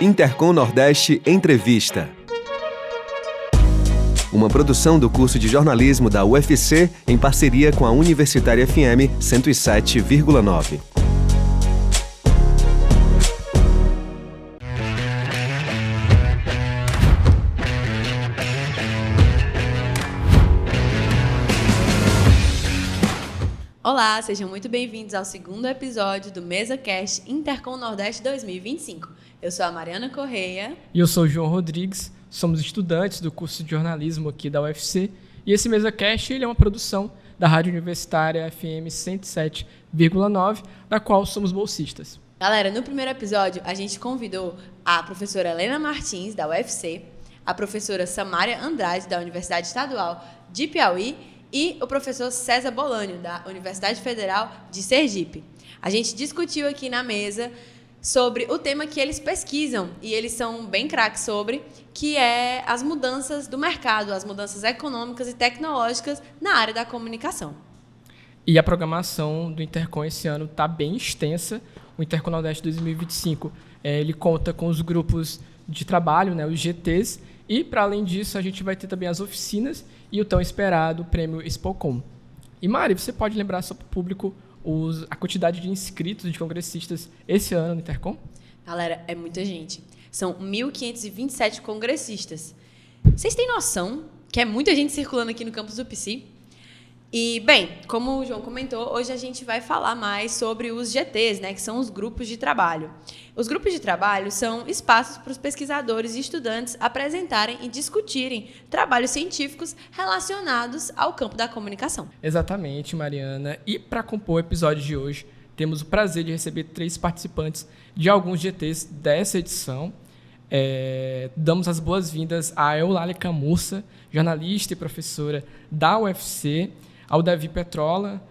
Intercom Nordeste Entrevista. Uma produção do curso de jornalismo da UFC em parceria com a Universitária FM 107,9. Olá, sejam muito bem-vindos ao segundo episódio do MesaCast Intercom Nordeste 2025. Eu sou a Mariana Correia. E eu sou o João Rodrigues, somos estudantes do curso de jornalismo aqui da UFC. E esse MesaCast ele é uma produção da Rádio Universitária FM 107,9, da qual somos bolsistas. Galera, no primeiro episódio a gente convidou a professora Helena Martins, da UFC, a professora Samária Andrade, da Universidade Estadual de Piauí, e o professor César Bolânio, da Universidade Federal de Sergipe. A gente discutiu aqui na mesa sobre o tema que eles pesquisam, e eles são bem craques sobre, que é as mudanças do mercado, as mudanças econômicas e tecnológicas na área da comunicação. E a programação do Intercom esse ano está bem extensa. O Intercom Nordeste 2025 ele conta com os grupos de trabalho, né, os GTs, e, para além disso, a gente vai ter também as oficinas e o tão esperado prêmio Expocom. E, Mari, você pode lembrar só para o público a quantidade de inscritos de congressistas esse ano no Intercom? Galera, é muita gente. São 1.527 congressistas. Vocês têm noção que é muita gente circulando aqui no campus do PC? E, bem, como o João comentou, hoje a gente vai falar mais sobre os GTs, né, que são os grupos de trabalho. Os grupos de trabalho são espaços para os pesquisadores e estudantes apresentarem e discutirem trabalhos científicos relacionados ao campo da comunicação. Exatamente, Mariana. E para compor o episódio de hoje, temos o prazer de receber 3 participantes de alguns GTs dessa edição. Damos as boas-vindas a Eulália Camurça, jornalista e professora da UFC, ao Davi Petrola,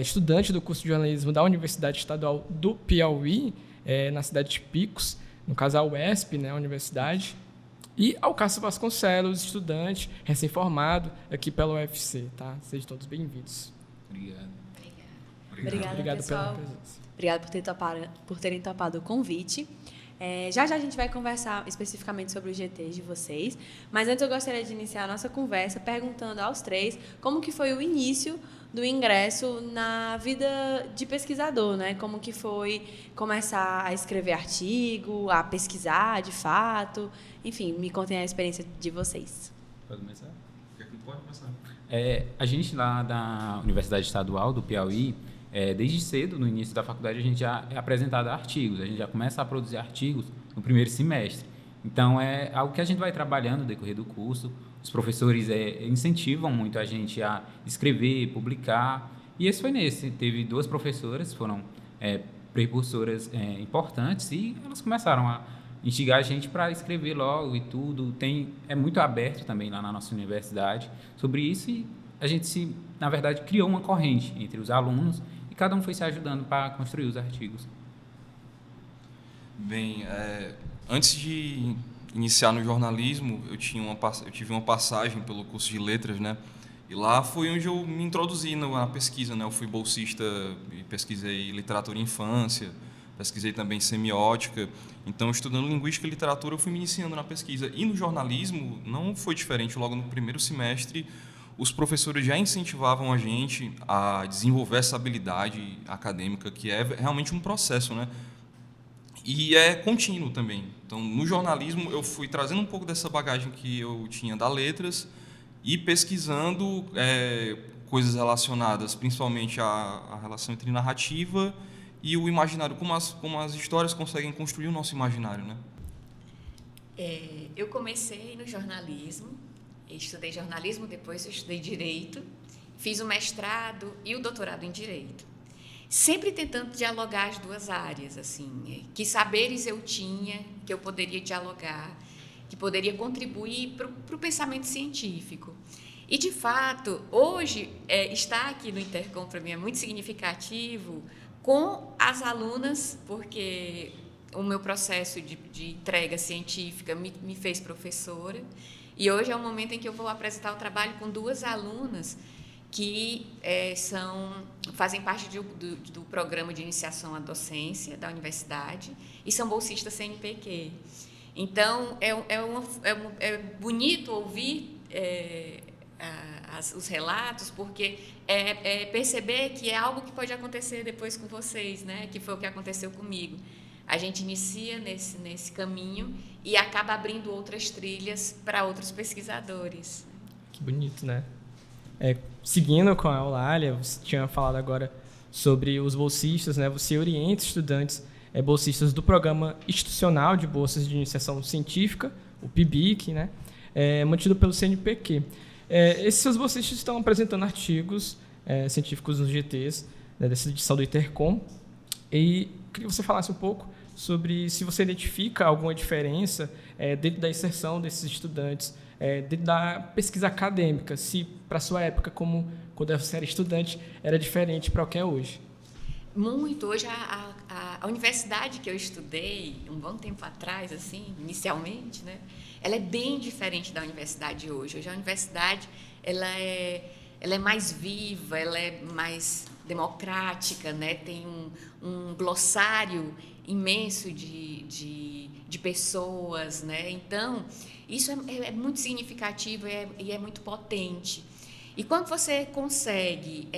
estudante do curso de jornalismo da Universidade Estadual do Piauí, na cidade de Picos, no caso a UESP, né, a universidade, e ao Cássio Vasconcelos, estudante recém-formado aqui pela UFC. Tá? Sejam todos bem-vindos. Obrigada, pessoal. Pela presença. Obrigada por terem topado o convite. Já a gente vai conversar especificamente sobre os GTs de vocês, mas antes eu gostaria de iniciar a nossa conversa perguntando aos 3 como que foi o início do ingresso na vida de pesquisador, né? Como que foi começar a escrever artigo, a pesquisar de fato, enfim, me contem a experiência de vocês. Pode começar? Pode começar. A gente lá da Universidade Estadual do Piauí, desde cedo, no início da faculdade, a gente já é apresentado a artigos, a gente já começa a produzir artigos no primeiro semestre. Então, é algo que a gente vai trabalhando no decorrer do curso. Os professores incentivam muito a gente a escrever, publicar. E esse foi nesse. Teve 2 professoras, foram precursoras importantes, e elas começaram a instigar a gente para escrever logo e tudo. É muito aberto também lá na nossa universidade sobre isso, e a gente, na verdade, criou uma corrente entre os alunos, e cada um foi se ajudando para construir os artigos. Bem, antes de iniciar no jornalismo, eu tive uma passagem pelo curso de letras, né? E lá foi onde eu me introduzi na pesquisa, né? Eu fui bolsista e pesquisei literatura e infância, pesquisei também semiótica. Então, estudando linguística e literatura, eu fui me iniciando na pesquisa. E no jornalismo não foi diferente. Logo no primeiro semestre, os professores já incentivavam a gente a desenvolver essa habilidade acadêmica, que é realmente um processo, né? E é contínuo também. Então, no jornalismo, eu fui trazendo um pouco dessa bagagem que eu tinha da letras e pesquisando coisas relacionadas, principalmente a relação entre narrativa e o imaginário, como as histórias conseguem construir o nosso imaginário, né? Eu comecei no jornalismo, estudei jornalismo, depois eu estudei direito, fiz o mestrado e o doutorado em direito. Sempre tentando dialogar as 2 áreas, assim, que saberes eu tinha, que eu poderia dialogar, que poderia contribuir para o pensamento científico. E, de fato, hoje, estar aqui no Intercom, para mim, é muito significativo com as alunas, porque o meu processo de entrega científica me fez professora, e hoje é o momento em que eu vou apresentar o trabalho com 2 alunas que fazem parte do programa de iniciação à docência da universidade e são bolsistas CNPq. Então, é bonito ouvir os relatos, porque perceber que é algo que pode acontecer depois com vocês, né? Que foi o que aconteceu comigo. A gente inicia nesse caminho e acaba abrindo outras trilhas para outros pesquisadores. Que bonito, né? Seguindo com a Eulália, você tinha falado agora sobre os bolsistas, né? Você orienta estudantes bolsistas do Programa Institucional de Bolsas de Iniciação Científica, o PIBIC, né? Mantido pelo CNPq. Esses seus bolsistas estão apresentando artigos científicos nos GTs, né, dessa edição do Intercom. E queria que você falasse um pouco sobre se você identifica alguma diferença dentro da inserção desses estudantes, dentro da pesquisa acadêmica, se para a sua época, como quando você era estudante, era diferente para o que é hoje. Muito. Hoje, a universidade que eu estudei, um bom tempo atrás, assim, inicialmente, né, ela é bem diferente da universidade de hoje. Hoje, a universidade ela é mais viva, ela é mais democrática, né, tem um glossário imenso de pessoas, né? Então, isso é muito significativo e é muito potente. E quando você consegue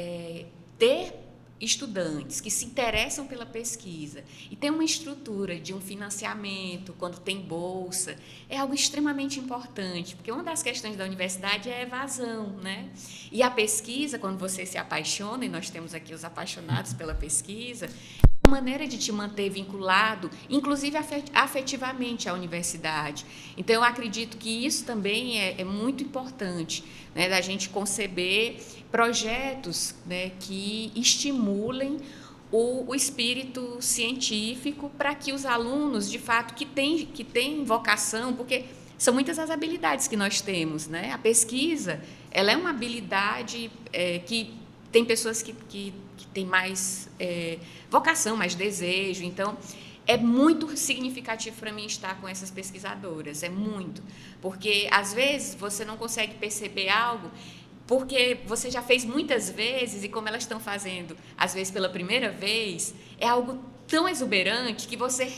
ter estudantes que se interessam pela pesquisa e tem uma estrutura de um financiamento, quando tem bolsa, é algo extremamente importante, porque uma das questões da universidade é a evasão, né? E a pesquisa, quando você se apaixona, e nós temos aqui os apaixonados pela pesquisa, é uma maneira de te manter vinculado, inclusive afetivamente à universidade. Então, eu acredito que isso também é muito importante, né, da gente conceber projetos, né, que estimulem o espírito científico para que os alunos, de fato, que têm vocação, porque são muitas as habilidades que nós temos, né? A pesquisa, ela é uma habilidade que tem pessoas que têm mais vocação, mais desejo. Então, é muito significativo para mim estar com essas pesquisadoras, é muito. Porque, às vezes, você não consegue perceber algo porque você já fez muitas vezes e como elas estão fazendo, às vezes pela primeira vez, é algo tão exuberante que você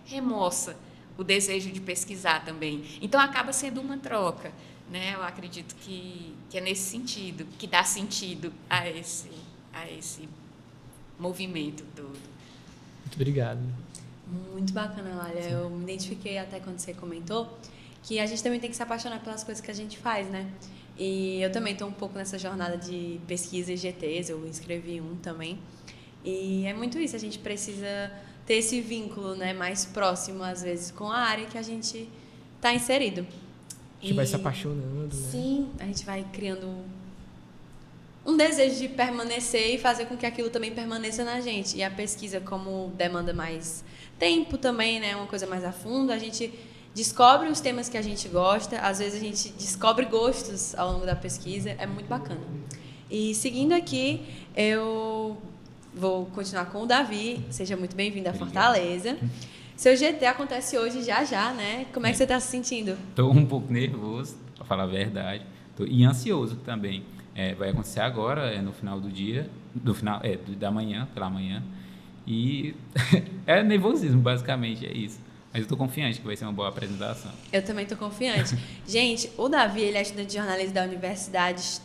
remoça o desejo de pesquisar também. Então, acaba sendo uma troca, né? Eu acredito que é nesse sentido, que dá sentido a esse movimento todo. Muito obrigado. Muito bacana, Lália. Eu me identifiquei até quando você comentou que a gente também tem que se apaixonar pelas coisas que a gente faz, né? E eu também estou um pouco nessa jornada de pesquisa e GTs, eu inscrevi um também. E é muito isso, a gente precisa ter esse vínculo, né, mais próximo, às vezes, com a área que a gente está inserido. A gente vai se apaixonando, né? Sim, a gente vai criando um desejo de permanecer e fazer com que aquilo também permaneça na gente. E a pesquisa, como demanda mais tempo também, né, uma coisa mais a fundo, a gente descobre os temas que a gente gosta, às vezes a gente descobre gostos ao longo da pesquisa, é muito bacana. E seguindo aqui, eu vou continuar com o Davi, seja muito bem-vindo à Fortaleza. Seu GT acontece hoje já, né? Como é que você está se sentindo? Estou um pouco nervoso, para falar a verdade, e ansioso também. Vai acontecer agora, no final do dia, da manhã, pela manhã, e é nervosismo, basicamente, é isso. Mas eu estou confiante que vai ser uma boa apresentação. Eu também estou confiante. Gente, o Davi, ele é estudante de jornalismo da Universidade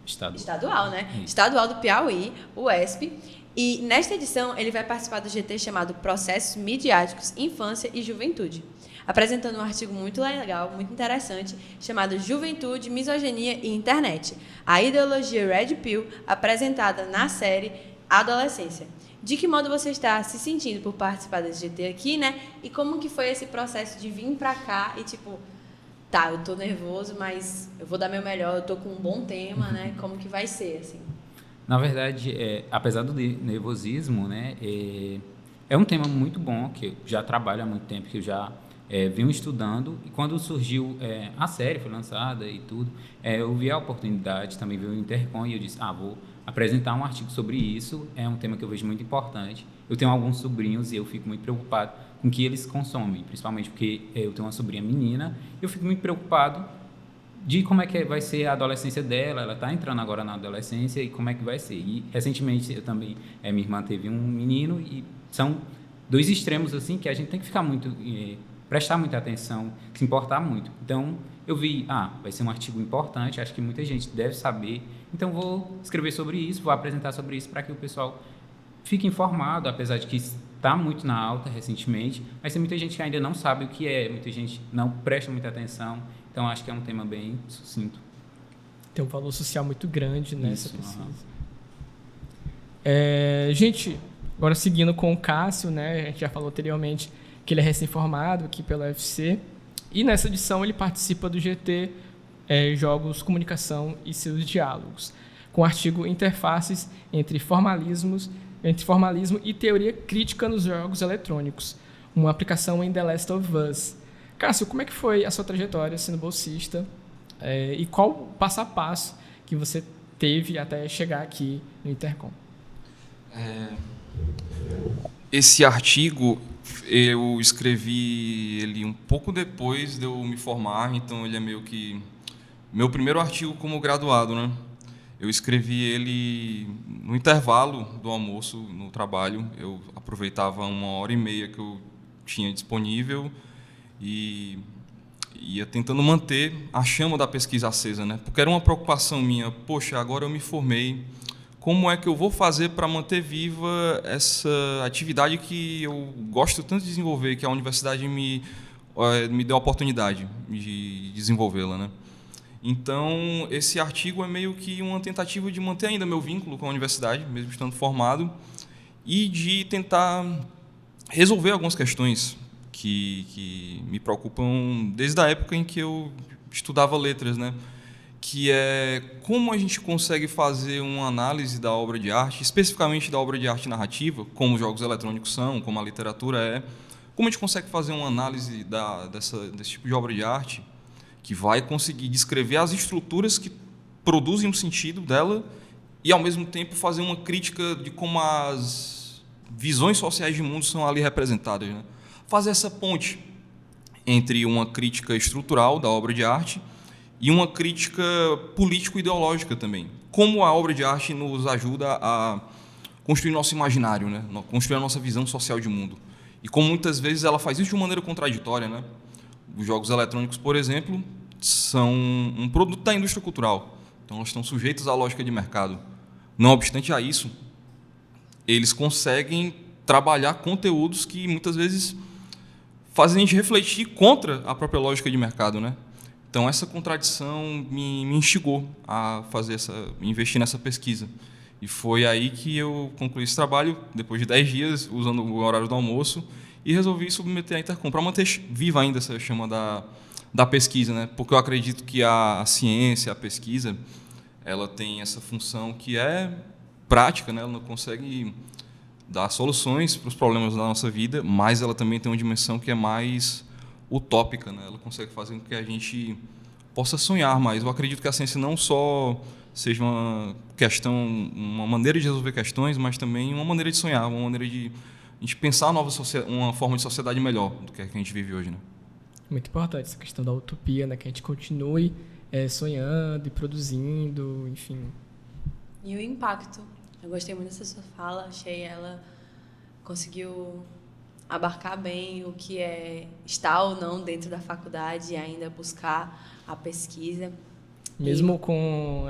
Estadual, né? Isso. Estadual do Piauí, UESP. E nesta edição, ele vai participar do GT chamado Processos Midiáticos, Infância e Juventude, apresentando um artigo muito legal, muito interessante, chamado Juventude, Misoginia e Internet, a ideologia Red Pill apresentada na série Adolescência. De que modo você está se sentindo por participar desse GT aqui, né? E como que foi esse processo de vir pra cá e tipo, tá, eu tô nervoso, mas eu vou dar meu melhor, eu tô com um bom tema, né? Como que vai ser, assim? Na verdade, apesar do nervosismo, né, é um tema muito bom, que eu já trabalho há muito tempo, que eu já venho estudando, e quando surgiu a série, foi lançada e tudo, eu vi a oportunidade, também vi o Intercom, e eu disse, vou apresentar um artigo sobre isso, é um tema que eu vejo muito importante. Eu tenho alguns sobrinhos e eu fico muito preocupado com o que eles consomem, principalmente porque eu tenho uma sobrinha menina, e eu fico muito preocupado de como é que vai ser a adolescência dela. Ela está entrando agora na adolescência e como é que vai ser. E recentemente eu também, minha irmã teve um menino e são dois extremos assim que a gente tem que ficar muito, prestar muita atenção, se importar muito. Então eu vi, vai ser um artigo importante, acho que muita gente deve saber. Então vou escrever sobre isso, vou apresentar sobre isso para que o pessoal fique informado, apesar de que está muito na alta recentemente, mas tem muita gente que ainda não sabe o que é, muita gente não presta muita atenção. Então, acho que é um tema bem sucinto. Tem um valor social muito grande nessa Isso, pesquisa. Gente, agora seguindo com o Cássio, né, a gente já falou anteriormente que ele é recém-formado aqui pela UFC, e nessa edição ele participa do GT Jogos, Comunicação e seus Diálogos, com o artigo Interfaces entre formalismo e teoria crítica nos jogos eletrônicos, uma aplicação em The Last of Us. Cássio, como é que foi a sua trajetória sendo bolsista e qual o passo a passo que você teve até chegar aqui no Intercom? Esse artigo eu escrevi ele um pouco depois de eu me formar, então ele é meio que meu primeiro artigo como graduado, né? Eu escrevi ele no intervalo do almoço no trabalho. Eu aproveitava 1h30 que eu tinha disponível e ia tentando manter a chama da pesquisa acesa, né? Porque era uma preocupação minha. Poxa, agora eu me formei. Como é que eu vou fazer para manter viva essa atividade que eu gosto tanto de desenvolver, que a universidade me deu a oportunidade de desenvolvê-la, né? Então, esse artigo é meio que uma tentativa de manter ainda meu vínculo com a universidade, mesmo estando formado, e de tentar resolver algumas questões que me preocupam desde a época em que eu estudava letras, né? Que é como a gente consegue fazer uma análise da obra de arte, especificamente da obra de arte narrativa, como os jogos eletrônicos são, como a literatura é, como a gente consegue fazer uma análise desse tipo de obra de arte que vai conseguir descrever as estruturas que produzem o sentido dela e, ao mesmo tempo, fazer uma crítica de como as visões sociais de mundo são ali representadas, né? Fazer essa ponte entre uma crítica estrutural da obra de arte e uma crítica político-ideológica também. Como a obra de arte nos ajuda a construir nosso imaginário, né? Construir a nossa visão social de mundo. E como muitas vezes ela faz isso de uma maneira contraditória, né? Os jogos eletrônicos, por exemplo, são um produto da indústria cultural. Então, elas estão sujeitos à lógica de mercado. Não obstante a isso, eles conseguem trabalhar conteúdos que muitas vezes fazem a gente refletir contra a própria lógica de mercado, né? Então, essa contradição me instigou a investir nessa pesquisa. E foi aí que eu concluí esse trabalho, depois de 10 dias, usando o horário do almoço, e resolvi submeter a Intercom para manter viva ainda essa chama da pesquisa, né? Porque eu acredito que a ciência, a pesquisa, ela tem essa função que é prática, né? Ela não consegue dar soluções para os problemas da nossa vida, mas ela também tem uma dimensão que é mais utópica, né? Ela consegue fazer com que a gente possa sonhar mais. Eu acredito que a ciência não só seja uma maneira de resolver questões, mas também uma maneira de sonhar, uma maneira de a gente pensar uma forma de sociedade melhor do que a gente vive hoje, né? Muito importante essa questão da utopia, né? Que a gente continue sonhando e produzindo, enfim. E o impacto. Eu gostei muito dessa sua fala, achei ela conseguiu abarcar bem o que é estar ou não dentro da faculdade e ainda buscar a pesquisa. Mesmo com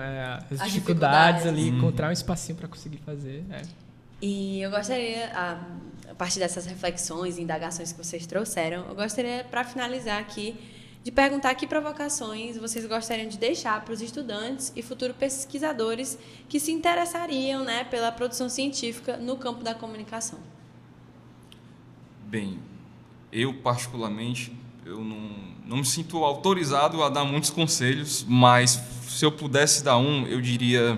as dificuldades ali, encontrar um espacinho para conseguir fazer. E eu gostaria, a partir dessas reflexões e indagações que vocês trouxeram, eu gostaria, para finalizar aqui, de perguntar que provocações vocês gostariam de deixar para os estudantes e futuros pesquisadores que se interessariam, né, pela produção científica no campo da comunicação. Bem, eu particularmente, eu não me sinto autorizado a dar muitos conselhos, mas se eu pudesse dar eu diria,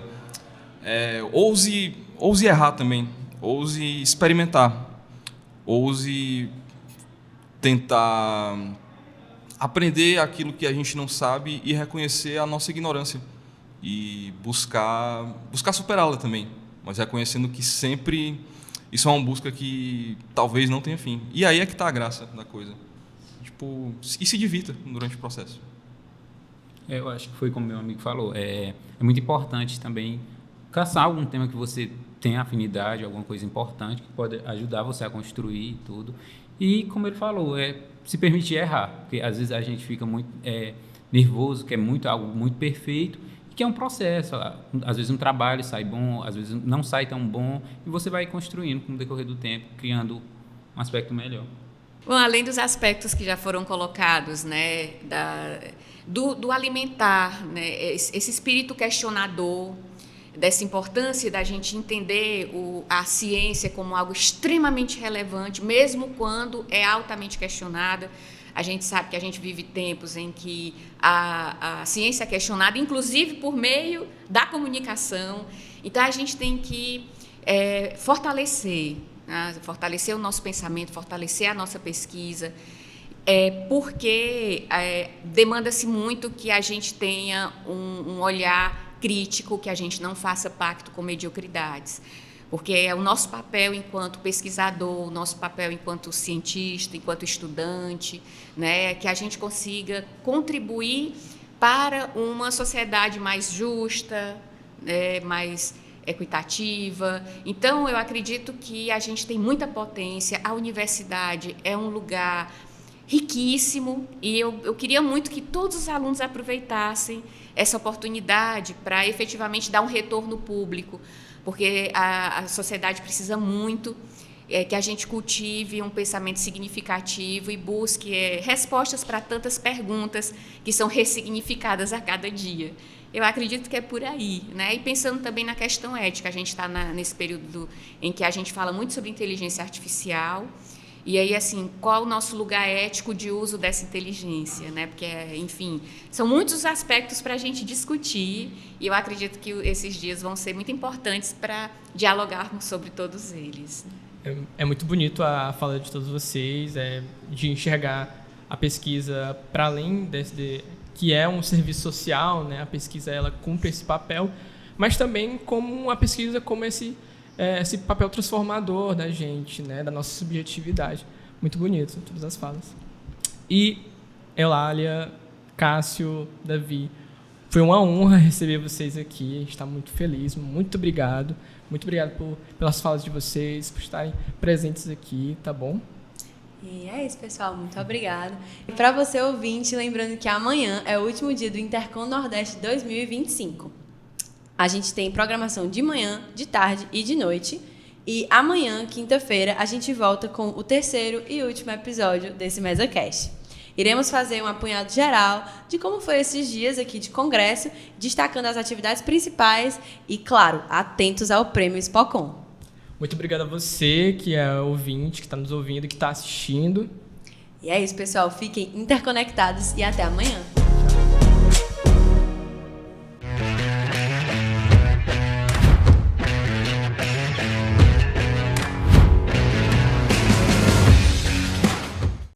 ouse errar também, ouse experimentar, ouse tentar aprender aquilo que a gente não sabe e reconhecer a nossa ignorância e buscar superá-la também, mas reconhecendo que sempre isso é uma busca que talvez não tenha fim. E aí é que está a graça da coisa. E se divirta durante o processo. Eu acho que foi como meu amigo falou. É muito importante também caçar algum tema que você tem afinidade, alguma coisa importante que pode ajudar você a construir e tudo. E, como ele falou, se permitir errar. Porque, às vezes, a gente fica muito nervoso, quer algo muito perfeito, que é um processo. Às vezes, um trabalho sai bom, às vezes, não sai tão bom, e você vai construindo com o decorrer do tempo, criando um aspecto melhor. Bom, além dos aspectos que já foram colocados, né, do alimentar, né, esse espírito questionador, dessa importância da gente entender a ciência como algo extremamente relevante, mesmo quando é altamente questionada. A gente sabe que a gente vive tempos em que a ciência é questionada, inclusive por meio da comunicação. Então, a gente tem que fortalecer o nosso pensamento, fortalecer a nossa pesquisa, porque demanda-se muito que a gente tenha um olhar crítico, que a gente não faça pacto com mediocridades, porque é o nosso papel enquanto pesquisador, o nosso papel enquanto cientista, enquanto estudante, né, que a gente consiga contribuir para uma sociedade mais justa, né, mais equitativa. Então, eu acredito que a gente tem muita potência, a universidade é um lugar riquíssimo e eu queria muito que todos os alunos aproveitassem essa oportunidade para efetivamente dar um retorno público, porque a sociedade precisa muito que a gente cultive um pensamento significativo e busque respostas para tantas perguntas que são ressignificadas a cada dia. Eu acredito que é por aí, né? E pensando também na questão ética, a gente está nesse período em que a gente fala muito sobre inteligência artificial. E aí, assim, qual o nosso lugar ético de uso dessa inteligência, né? Porque, enfim, são muitos aspectos para a gente discutir e eu acredito que esses dias vão ser muito importantes para dialogarmos sobre todos eles. É muito bonito a fala de todos vocês, de enxergar a pesquisa para além que é um serviço social, né? A pesquisa ela cumpre esse papel, mas também como uma pesquisa como esse papel transformador da gente, né, da nossa subjetividade. Muito bonito, todas as falas. E Eulália, Cássio, Davi, foi uma honra receber vocês aqui, a gente está muito feliz, muito obrigado. Muito obrigado pelas falas de vocês, por estarem presentes aqui, tá bom? E é isso, pessoal. Muito obrigada. E para você, ouvinte, lembrando que amanhã é o último dia do Intercom Nordeste 2025. A gente tem programação de manhã, de tarde e de noite. E amanhã, quinta-feira, a gente volta com o terceiro e último episódio desse MesaCast. Iremos fazer um apanhado geral de como foi esses dias aqui de congresso, destacando as atividades principais e, claro, atentos ao Prêmio Spocon. Muito obrigado a você, que é ouvinte, que está nos ouvindo, que está assistindo. E é isso, pessoal. Fiquem interconectados e até amanhã.